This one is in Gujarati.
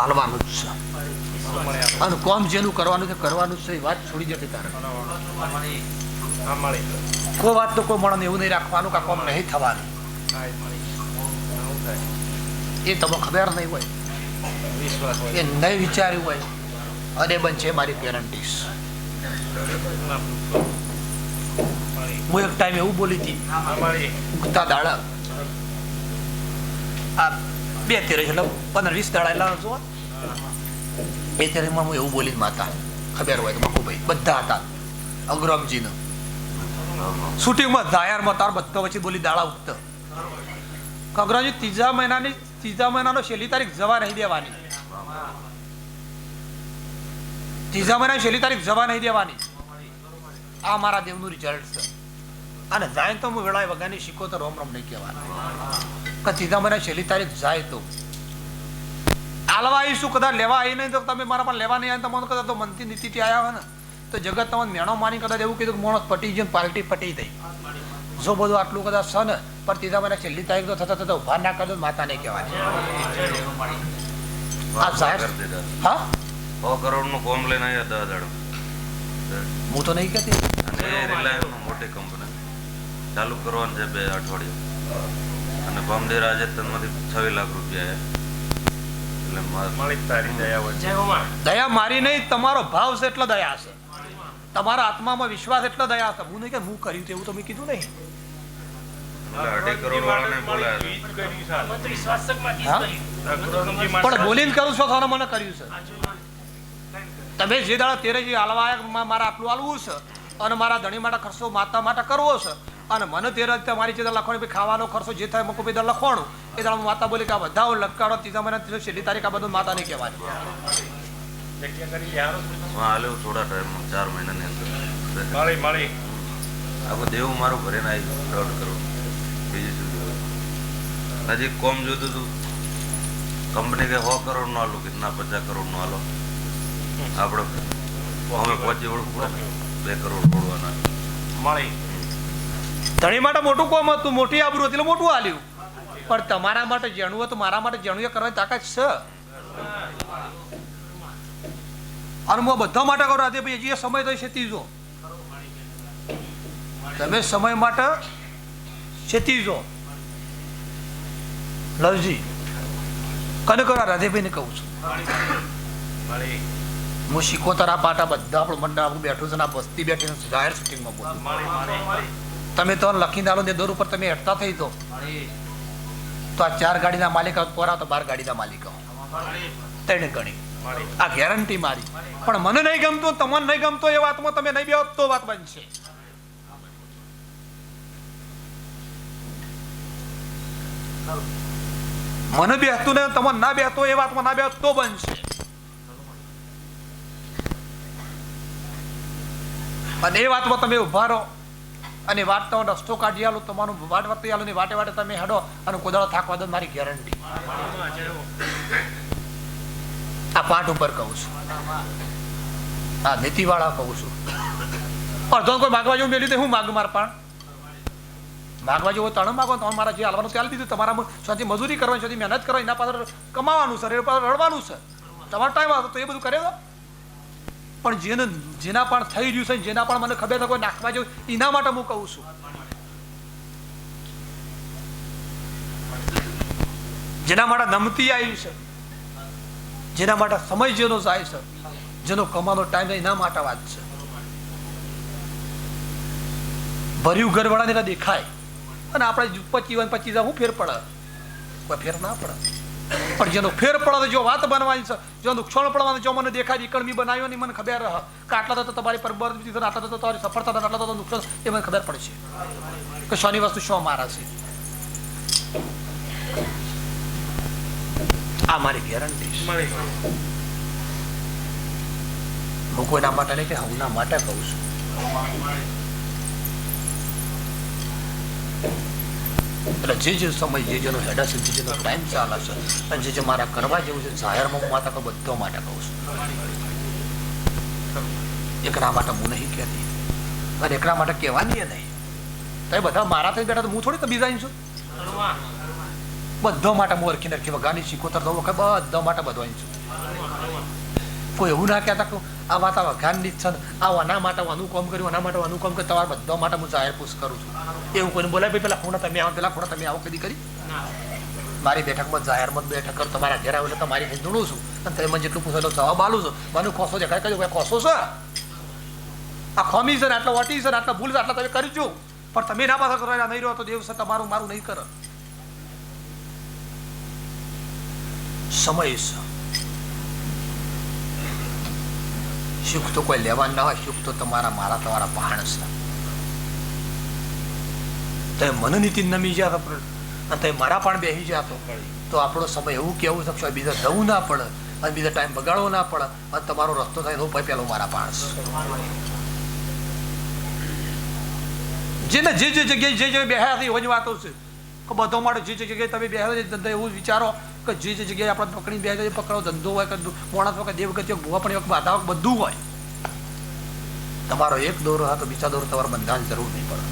હાલવાનું જ છે અને કોમ જેનું કરવાનું છે કરવાનું છે. એ વાત છોડી જતી તારે કોઈ વાત તો કોઈ માણસ એવું નહીં રાખવાનું કે કોમ નહીં થવાનું. એ તમને ખબર નહીં હોય, એ નહીં વિચાર્યું હોય અને બનશે મારી ગેરંટી. હું એક ટાઈમ એવું બોલી હતી ઉગતા દાડા આ 2-13 એટલે 15-20 દાડા એટલા જો 2-13 માં હું એવું બોલી માતા ખબર હોય તો મકુભાઈ બધા હતા અગ્રમજીને શૂટિંગમાં જાહેરમાં તાર બધા વચ્ચે બોલી દાડા ઉગતા અગ્રમજી ત્રીજા મહિનાનો છેલ્લી તારીખ જવા નહીં દેવાની. ત્રીજા મહિનાની છેલ્લી તારીખ જવા નહીં દેવાની. આ મારા દેવનું રિઝલ્ટ છે. અને જાય તો હું વેળાએ વગાની શીખો તો રોમ રોમ નહીં કહેવાનું કે ત્રીજા મહિના છેલ્લી તારીખ જાય તો આલવા આવીશું. કદાચ લેવા આવી નહીં તો તમે મારા પણ લેવા નહીં આવે તમને કદાચ તો મનથી નીતિથી આવ્યા હોય ને તો જગત તમને મેણો માની કદાચ એવું કીધું કે માણસ પટી ગયું પાર્ટી પટી થઈ. જો બધું આટલું કદાચ છે ને પણ ત્રીજા મહિના છેલ્લી તારીખ તો થતા ઉભા ના કરજો માતા નહીં કહેવાની. આ જાહેર હા 100 કરોડ નું કોમ લઈને આવ્યા 10 દાડો. હું તો નહીં કહેતી. અને રિલાયન્સ મોટી કંપની ચાલુ કરવાનું છે 2 અઠવાડિયા અને બોમ્બે રાજસ્થાનમાંથી 26 લાખ રૂપિયા એટલે માલિક તારી દયા હોય. દયા મારી નહીં, તમારો ભાવ છે એટલો દયા છે. તમારા આત્મામાં વિશ્વાસ એટલો દયા છે. હું નહીં કે હું કર્યું તેવું તમે કીધું નહીં. 2.5 કરોડ વાળાને બોલાયા પણ બોલીને કરું છો તો મને કર્યું છે. તમે જે દાડા તેરે જે હાલવા મારે આટલું હાલવું છે અને મારા ધણી માટે ખર્ચો માતા માટે કરવો છે અને મને તેરે તમારી જે લખવાનું ખાવાનો ખર્ચો જે થાય મૂકો બધા લખવાનું એ દાડા માતા બોલી કે આ બધા લટકાડો ત્રીજા મહિના છેલ્લી તારીખ આ બધું માતા નહીં કહેવાની. થોડા ટાઈમ 4 મહિનાની અંદર આખું દેવું મારું ભરીને આવી 1.5 કરોડ. બીજું શું હજી કોમ જોતું હતું કંપની કે 100 કરોડ નું હાલું કે ના 50 કરોડ નું હાલો આપડે અમે પહોંચી ઓળખું 2 કરોડ છોડવાના મળી. ધણી માટે મોટું કોમ હતું, મોટી આબરૂ હતી એટલે મોટું હાલ્યું. પણ તમારા માટે જાણવું હતું, મારા માટે જાણવું કરવાની તાકાત છે. અને હું બધા માટે કરું આજે ભાઈ જે સમય તો છે ત્રીજો તમે સમય માટે છેતીજો. લવજી કને કરો રાધેભાઈ ને કહું છું હું શીખોતર આ પાટા બધા આપણું મંડળ આપણું બેઠું છે ને આ બસ્તી બેઠી જાહેર શૂટિંગમાં બોલું. તમે તો લખીને આલો ને દોર ઉપર તમે હેઠતા થઈ તો આ 4 ગાડીના માલિક પોરા તો 12 ગાડીના માલિક 3 ગણી આ ગેરંટી મારી. પણ મને નહીં ગમતું તમને નહીં ગમતો એ વાતમાં તમે નહીં બેહો તો વાત બનશે. મને બેસતું ને તમને ના બેસતો એ વાતમાં ના બેસ તો બનશે. અને એ વાતમાં તમે ઉભા રહો અને વાત તો રસ્તો કાઢી આલો તમારું વાટ વાતે આલો ને વાટે વાટે તમે હેડો અને કોદાળો થાકવા દો મારી ગેરંટી. આ પાઠ ઉપર કહું છું, આ નીતિવાળા કહું છું. અડધો કોઈ માગવા જેવું મેળ્યું હું માગ માર પણ માગવા જેવો તણ માગો તો મારા જે હાલવાનું ચાલી દીધું. તમારા સાથે મજૂરી કરવાની સાથે મહેનત કરવાની એના પાછળ કમાવાનું છે, એ પાછળ રડવાનું છે. તમારો ટાઈમ આવતો તો એ બધું કરે દો. પણ જેના પણ થઈ રહ્યું છે જેના પણ મને ખબર કોઈ નાખવા જેવું એના માટે હું કહું છું. જેના માટે નમતી આવી છે, જેના માટે સમય જેનો જાય છે, જેનો કમાવાનો ટાઈમ એના માટે વાત છે. ભર્યું ઘરવાળાને દેખાય અને આપણે 25 હું ફેર પડે? કોઈ ફેર ના પડે. પણ જેનો ફેર પડે જો વાત બનવાની છે, જો નુકસાન પડવાનું, જો મને દેખાય ઇકણમી બનાવ્યો મને ખબર રહે કે આટલા તો તમારી પરબર આટલા તો તમારી સફળતા આટલા તો નુકસાન એ મને ખબર પડશે કે શોની વસ્તુ શું મારા છે. આ મારી ગેરંટી છે. હું કોઈના માટે નહીં કે હમણાં માટે કહું છું. એટલે જે સમય જેનો હેડા છે, જેનો ટાઈમ ચાલે છે અને જે મારા કરવા જેવું છે જાહેરમાં હું માતા બધો માટે કહું છું. એકના માટે હું નહીં કહેતી અને એકના માટે કહેવાની નહીં. તો બધા મારા થઈ બેઠા તો હું થોડી તો બીજા છું. બધો માટે હું અરખી નરખી વગાની શીખોતર દઉં વખત બધા માટે બધો છું. કોઈ એવું ના કહેતા કે આ વાત આ વઘારની જ છે ને, આના માટે હું આનું કામ કર્યું, આના માટે આનું કામ કર્યું, તમારા બધા માટે હું જાહેર પૂછ કરું છું. એવું કોઈને બોલાય ભાઈ પેલા ખૂણા તમે આવો, પેલા ખૂણા તમે આવો કદી કરી? મારી બેઠકમાં જાહેરમાં બેઠક કરું, તમારા ઘેર આવે એટલે તમારી ધૂણું છું અને તમે મને જેટલું પૂછો એટલું જવાબ આલું છું. મને ખોસો દેખાય કજો ભાઈ ખોસો છે, આ ખોમી છે ને, આટલા વટી છે ને, આટલા ભૂલ છે, આટલા તમે કરી જો, પણ તમે ના પાછા કરો નહીં રહ્યો તો દેવ છે તમારું, મારું નહીં કરે. સમય છે, સુખ તો કોઈ લેવા ના હોય, સુખ તો તમારા મારા તમારા પહાણ છે. તમે મને નીતિ નમી ગયા અને તમે મારા પણ બેસી ગયા તો આપણો સમય એવું કેવું શકશો બીજા જવું ના પડે અને બીજા ટાઈમ બગાડવો ના પડે અને તમારો રસ્તો થાય એનો પેલો મારા પાણ જેને જે જગ્યાએ જે બેહ્યા હતી એવી વાતો છે કે બધો માટે જે જગ્યાએ તમે બેહ્યા ધંધો એવું વિચારો કે જે જગ્યાએ આપણે પકડી બે પકડો ધંધો હોય કે મોણસ હોય કે દેવ ગતિ ભૂવા પણ એક બાધા બધું હોય. તમારો એક દોરો હતો બીજા દોરો તમારે બંધાવાની જરૂર નહીં પડે.